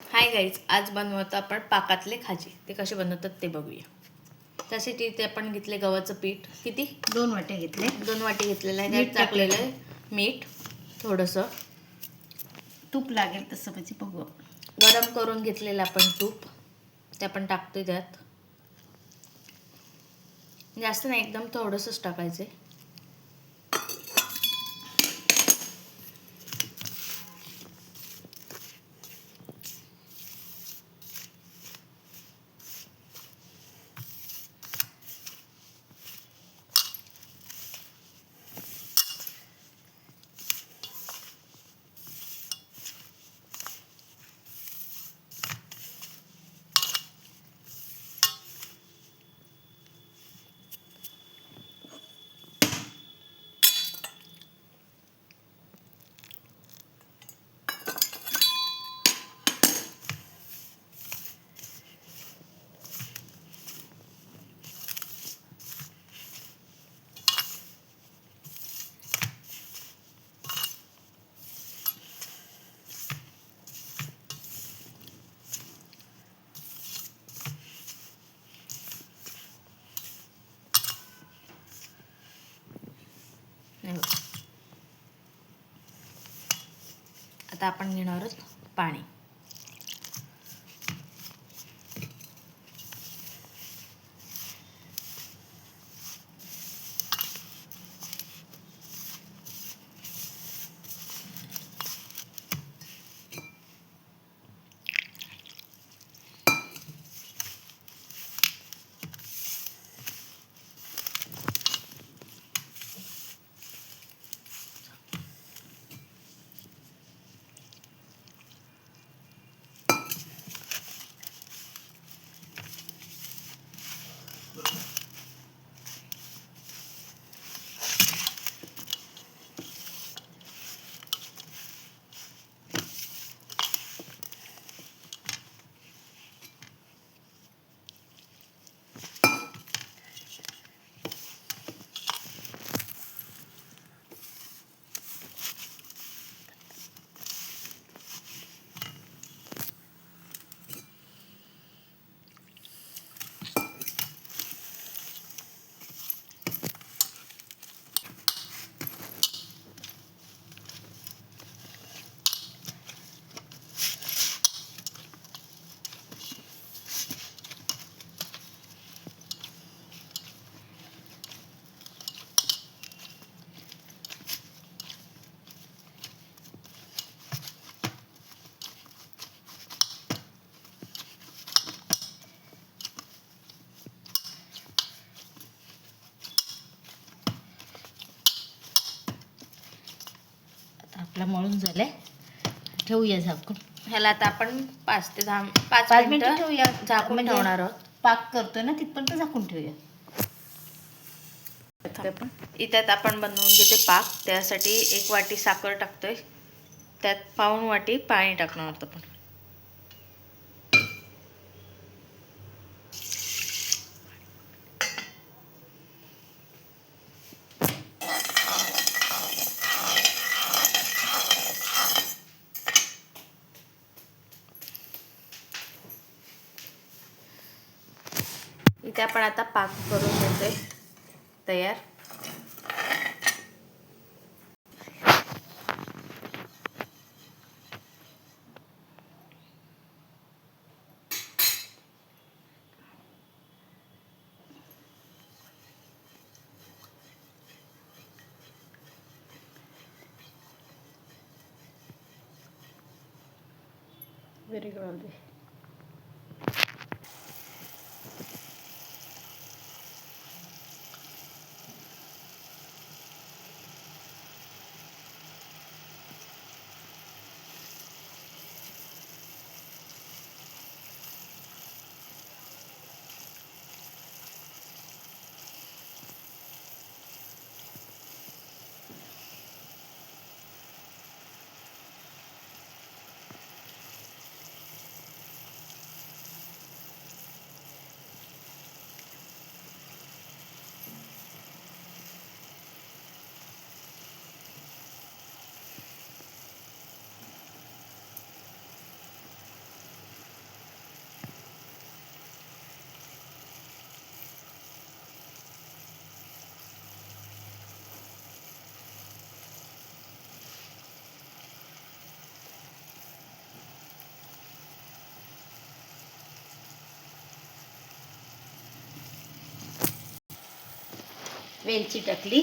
Hi guys, आज बनवतो आपण पाकातले खाजे. ते कसे बनवतात ते बघूया. त्यासाठी इथे आपण घेतले गव्हाचं पीठ. किती? 2 वाटे घेतले. 2 वाटी घेतलेलं आहे. मीठ त्यात टाकलेलं आहे मीठ, थोडंसं तूप लागेल तसं म्हणजे बघू. गरम करून घेतलेलं आपण तूप ते आपण टाकतोय त्यात. जास्त नाही, एकदम थोडंसंच टाकायचं आहे. आता आपण घेणार आहोत पाणी. आपला मळून झालंय, ठेवूया झाकून. ह्याला आता आपण 5 ते 10 5 मिनिटं ठेवूया. झाकून म्हणजे ठेवणार आहोत. पाक करतोय ना तिथपर्यंत झाकून ठेवूया. इथ्यात आपण बनवून घेते पाक. त्यासाठी 1 वाटी साखर टाकतोय, त्यात पाऊण वाटी पाणी टाकणार आहोत आपण. इथे आपण आता पाक करून घेतोय तयार. Very good. वेलची टाकली.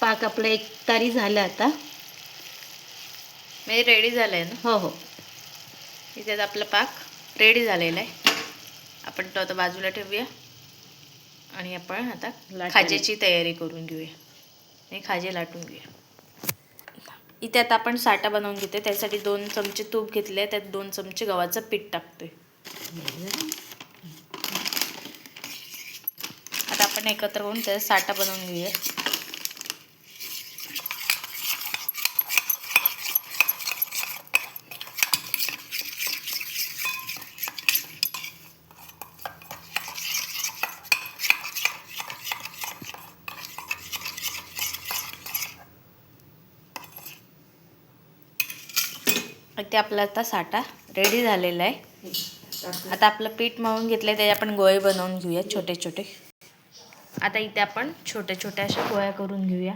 पाक आपलं एक तारी झालं आता. म्हणजे रेडी झालं आहे ना. हो हो. इथे आपला पाक रेडी झालेला आहे. आपण तो आता बाजूला ठेवूया आणि आपण आता खाजेची तयारी करून घेऊया आणि खाजे लाटून घेऊया. इथे आता आपण साठा बनवून घेतोय. त्यासाठी 2 चमचे तूप घेतले, त्यात 2 चमचे गव्हाचं पीठ टाकतोय. आता आपण एकत्र करून त्याचा साठा बनवून घेऊया. इथे आपला आता साठा रेडी झालेला आहे. आता आपलं पीठ मळून घेतलंय, त्याचे आपण गोळे बनवून घेऊया छोटे छोटे. आता इथे आपण छोट्या छोट्या अशा गोळ्या करून घेऊया.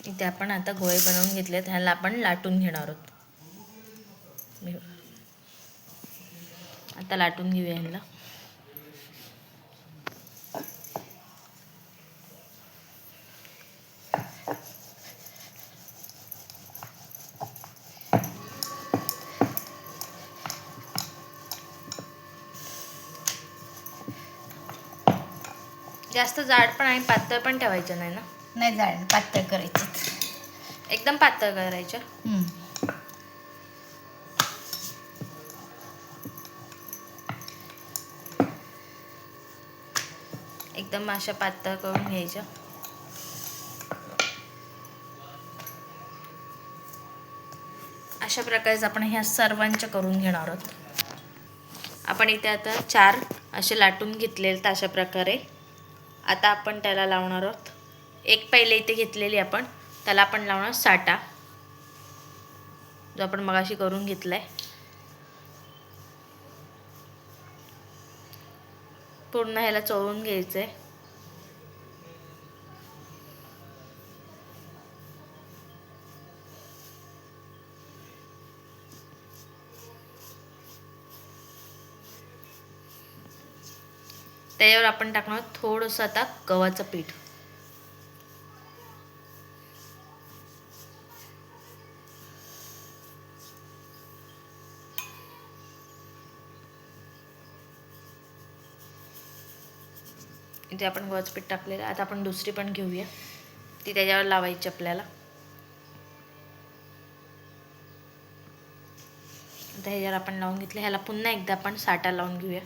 इथे आपण आता गोळे बनवून घेतले, ह्याला आपण लाटून घेणार आहोत. आता लाटून घेऊया ह्याला. जास्त जाड पण आणि पातळ पण ठेवायचं नाही ना. नाही जाड पातळ करायची. एकदम पातळ करायचं. एकदम अशा पातळ करून घ्यायच्या. अशा प्रकारे आपण ह्या सर्वांच्या करून घेणार आहोत. आपण इथे आता 4 असे लाटून घेतलेले आहेत अशा प्रकारे. आता आपण त्याला लावणार आहोत. एक पहिले इथे घेतलेली आपण, त्याला आपण लावणार साठा, जो आपण मगाशी करून घेतलाय. पूर्ण ह्याला चोळून घ्यायचंय. त्याच्यावर आपण टाकणार थोडंसं आता गव्हाचं पीठ. इथे आपण गव्हाचं पीठ टाकलेलं. आता आपण दुसरी पण घेऊया, ती त्याच्यावर लावायची आपल्याला. आता ह्याच्यावर आपण लावून घेतलं. ह्याला पुन्हा एकदा आपण साठा लावून घेऊया.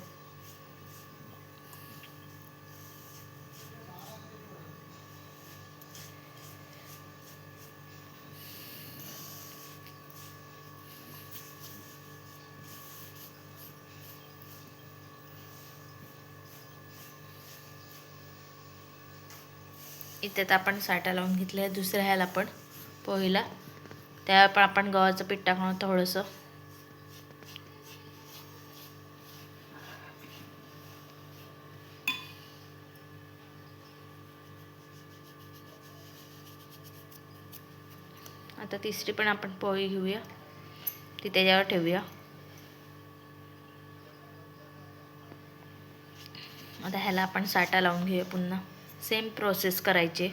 इथे आपण साठा लावून घेतलं. दुसऱ्या ह्याला पण पोळीला त्यावर पण आपण गव्हाचं पीठ टाकणार थोडंसं. आता तिसरी पण आपण पोळी घेऊया, ती त्याच्यावर ठेवूया. आता ह्याला आपण साठा लावून घेऊया. पुन्हा सेम प्रोसेस करायची.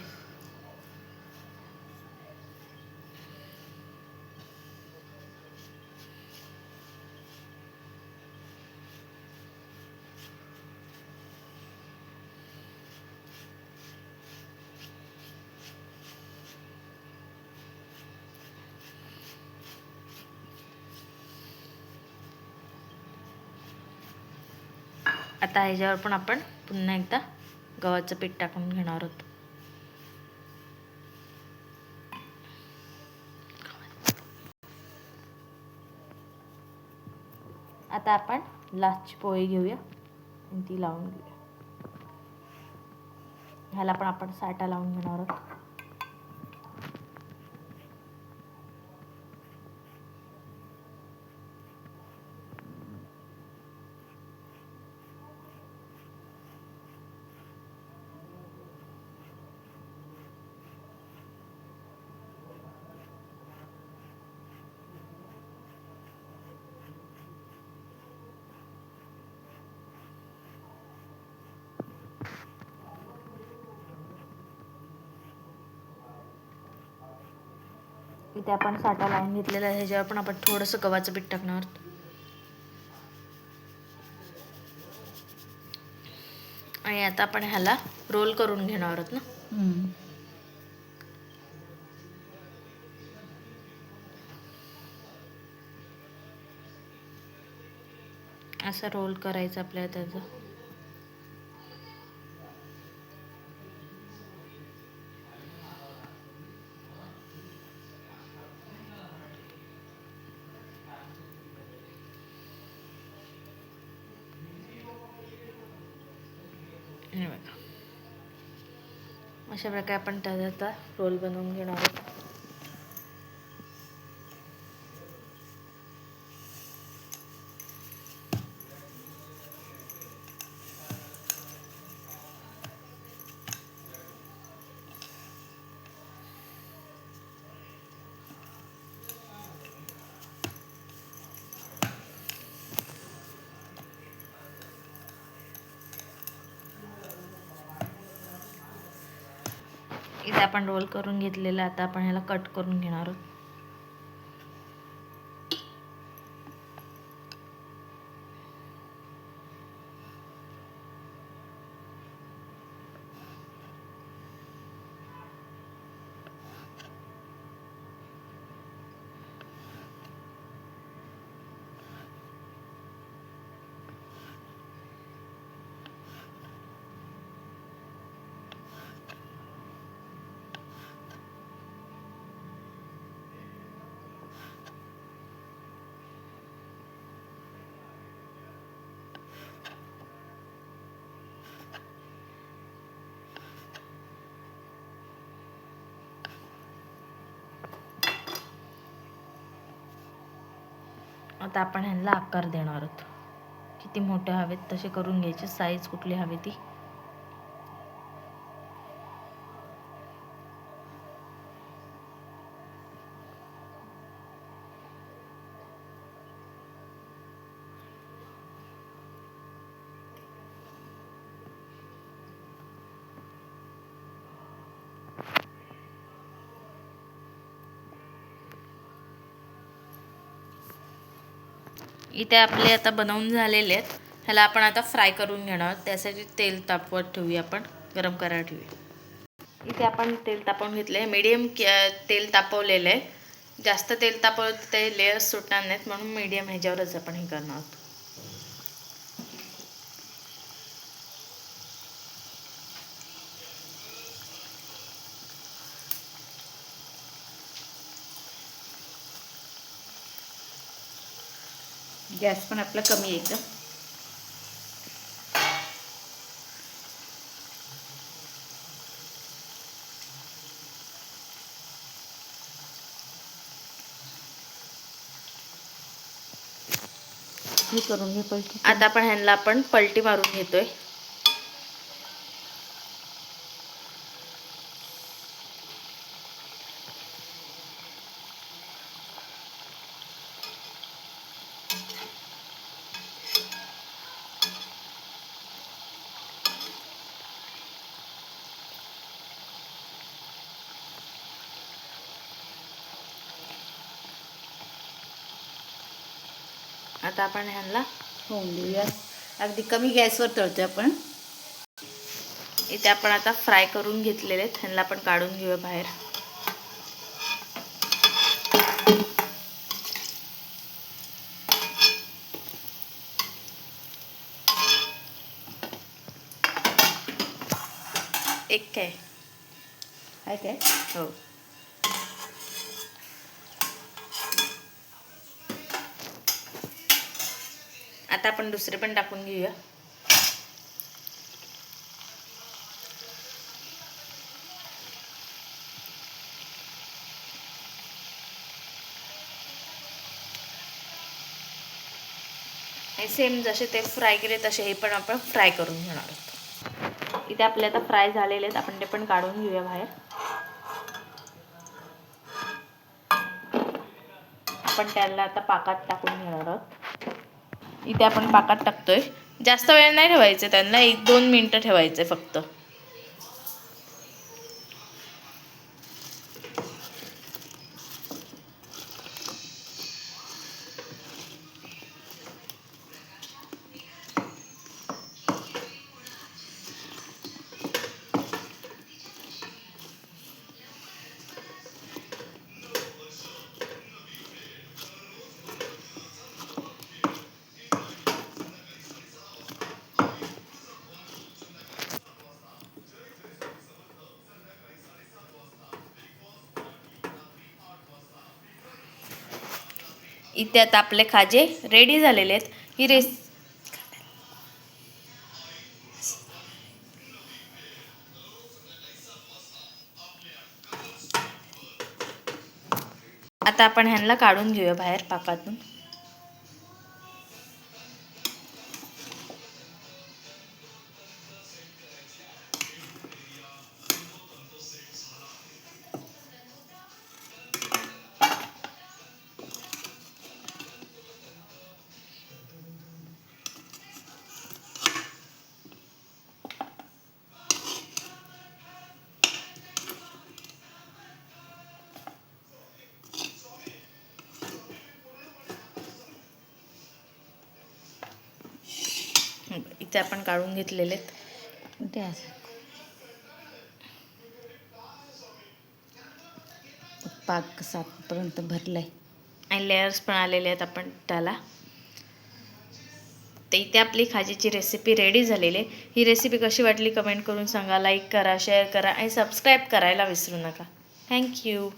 आता ह्याच्यावर पण आपण पुन्हा एकदा गव्हाचं पीठ टाकून घेणार आहोत. आता आपण लास्टची पोळी घेऊया आणि ती लावून घेऊया. ह्याला पण आपण साठा लावून घेणार आहोत. इथे आपण साठा लावून घेतलेला आहे. ह्याच्यावर पण आपण थोडंसं गव्हाचं पीठ टाकणार आहोत. आणि आता आपण ह्याला रोल करून घेणार आहोत ना. असं रोल करायचं आपल्याला त्याचं. हे बघा, अशा प्रकारे आपण त्याचा रोल बनवून घेणार आहोत. इथे आपण रोल करून घेतलेला. आता आपण ह्याला कट करून घेणार आहोत. आता आपण ह्यांना आकार देणार आहोत. किती मोठे हवेत तसे करून घ्यायचे. साईज कुठली हवी ती. इथे आपले आता बनवून झालेले आहेत. ह्याला आपण आता फ्राय करून घेणार आहोत. त्यासाठी तेल तापवत ठेवूया, आपण गरम करायला ठेवूया. इथे आपण तेल तापवून घेतलं आहे. मीडियम तेल तापवलेलं आहे. जास्त तेल तापवलं ते लेयर्स सुटणार नाहीत, म्हणून मीडियम ह्याच्यावरच आपण हे करणार आहोत. गॅस पण आपला कमी आहे एकदम. हे करून घे पलटी. आता आपण ह्यांना पलटी मारून घेतोय. आता आपण ह्यांना होऊन देऊया. अगदी कमी गॅसवर तळतोय आपण. इथे आपण आता फ्राय करून घेतलेले आहेत. ह्यांना आपण काढून घेऊया बाहेर. एक काय आहे काय? हो. आता आपण दुसरे पण टाकून घेऊया. सेम जसे ते फ्राय केले तसे हे पण आपण फ्राय करून घेणार आहोत. इथे आपले आता फ्राय झालेले आहेत, आपण ते पण काढून घेऊया बाहेर. आपण त्याला आता पाकात टाकून घेणार आहोत. इथे आपण पाकात टाकतोय. जास्त वेळ नाही ठेवायचं त्यांना, 1-2 मिनटं ठेवायचे फक्त. इथे आता आपले खाजे रेडी झालेले आहेत. ही आता आपण ह्यांना काढून घेऊया बाहेर पाकातून. इथे आपण काढून घेतलेले आहेत. ते पाक 7पर्यंत भरलाय आणि लेयर्स पण आलेले आहेत आपण त्याला. तर इथे आपली खाजेची रेसिपी रेडी झालेली आहे. ही रेसिपी कशी वाटली कमेंट करून सांगा. लाईक करा, शेअर करा आणि सबस्क्राईब करायला विसरू नका. थँक्यू.